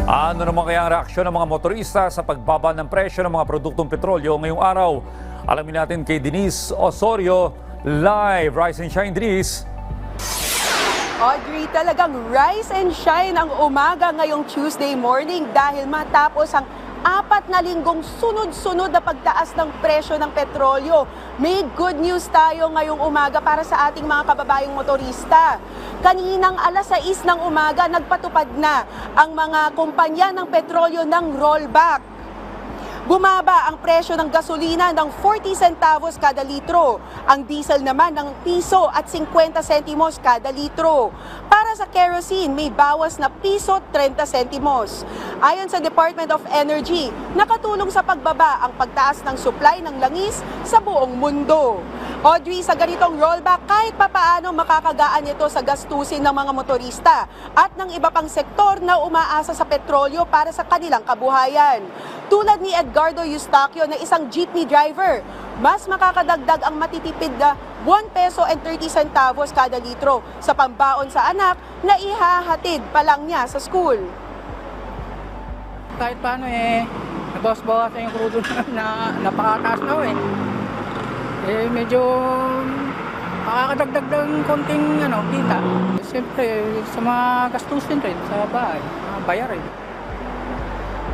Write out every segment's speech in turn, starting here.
Ano naman kaya ang reaksyon ng mga motorista sa pagbaba ng presyo ng mga produktong petrolyo ngayong araw? Alamin natin kay Denise Osorio, live. Rise and shine, Denise. Audrey, talagang rise and shine ang umaga ngayong Tuesday morning dahil matapos ang 4 na linggong sunod-sunod na pagtaas ng presyo ng petrolyo. May good news tayo ngayong umaga para sa ating mga kababayang motorista. Kaninang alas 6 ng umaga, nagpatupad na ang mga kumpanya ng petrolyo ng rollback. Bumaba ang presyo ng gasolina ng 40 centavos kada litro. Ang diesel naman ng piso at 50 sentimos kada litro. Para sa kerosene, may bawas na piso 30 sentimos. Ayon sa Department of Energy, nakatulong sa pagbaba ang pagtaas ng supply ng langis sa buong mundo. Audrey, sa ganitong rollback, kahit papaano makakagaan ito sa gastusin ng mga motorista at ng iba pang sektor na umaasa sa petrolyo para sa kanilang kabuhayan. Tulad ni Edgardo Eustaquio na isang jeepney driver, mas makakadagdag ang matitipid na 1 peso and 30 centavos kada litro sa pambaon sa anak na ihahatid pa lang niya sa school. Kahit paano nabawas-bawasan yung crudo na napakataas na medyo makakadagdag ng konting kita. Siyempre, sa mga gastusin rin sa bahay, mga bayarin.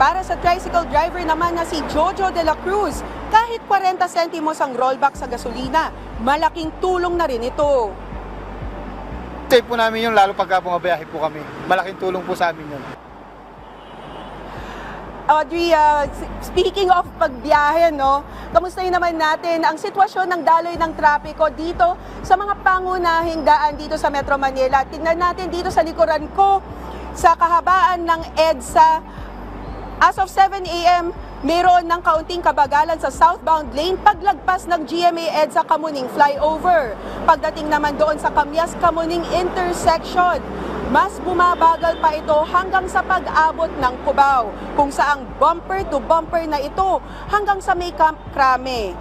Para sa tricycle driver naman na si Jojo de la Cruz, kahit 40 sentimos ang rollback sa gasolina, malaking tulong na rin ito. Save po namin yun, lalo pagka bumabiyahe po kami. Malaking tulong po sa amin yun. Audrey, speaking of pagbiyahe, kamustahin naman natin ang sitwasyon ng daloy ng trapiko dito sa mga pangunahing daan dito sa Metro Manila. Tingnan natin dito sa likuran ko, sa kahabaan ng EDSA. As of 7 a.m., mayroon ng kaunting kabagalan sa southbound lane paglagpas ng GMA EDSA Kamuning flyover. Pagdating naman doon sa Kamyas Kamuning intersection, mas bumabagal pa ito hanggang sa pag-abot ng Cubao, kung saang bumper to bumper na ito hanggang sa may Camp Crame.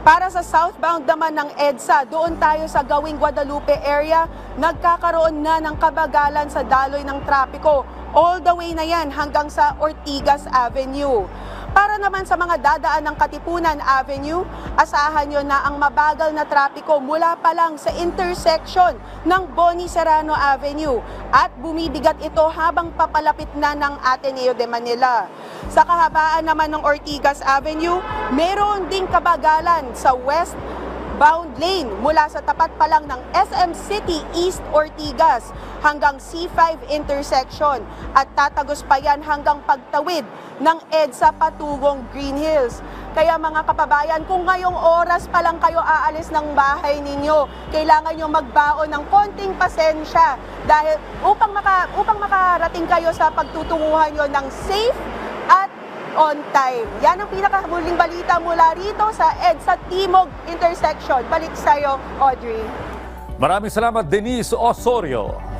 Para sa southbound naman ng EDSA, doon tayo sa Gawing Guadalupe area, nagkakaroon na ng kabagalan sa daloy ng trapiko. All the way na yan hanggang sa Ortigas Avenue. Para naman sa mga dadaan ng Katipunan Avenue, asahan nyo na ang mabagal na trapiko mula pa lang sa intersection ng Boni Serrano Avenue at bumibigat ito habang papalapit na ng Ateneo de Manila. Sa kahabaan naman ng Ortigas Avenue, meron ding kabagalan sa westbound lane mula sa tapat pa lang ng SM City East Ortigas hanggang C5 intersection at tatagos pa yan hanggang pagtawid ng EDSA patungong Green Hills. Kaya mga kapabayan, kung ngayong oras pa lang kayo aalis ng bahay ninyo, kailangan nyo magbaon ng konting pasensya dahil upang makarating kayo sa pagtutunguhan nyo ng safe at on time. Yan ang pinakahuling balita mula rito sa EDSA Timog intersection. Balik sa'yo, Audrey. Maraming salamat, Denise Osorio.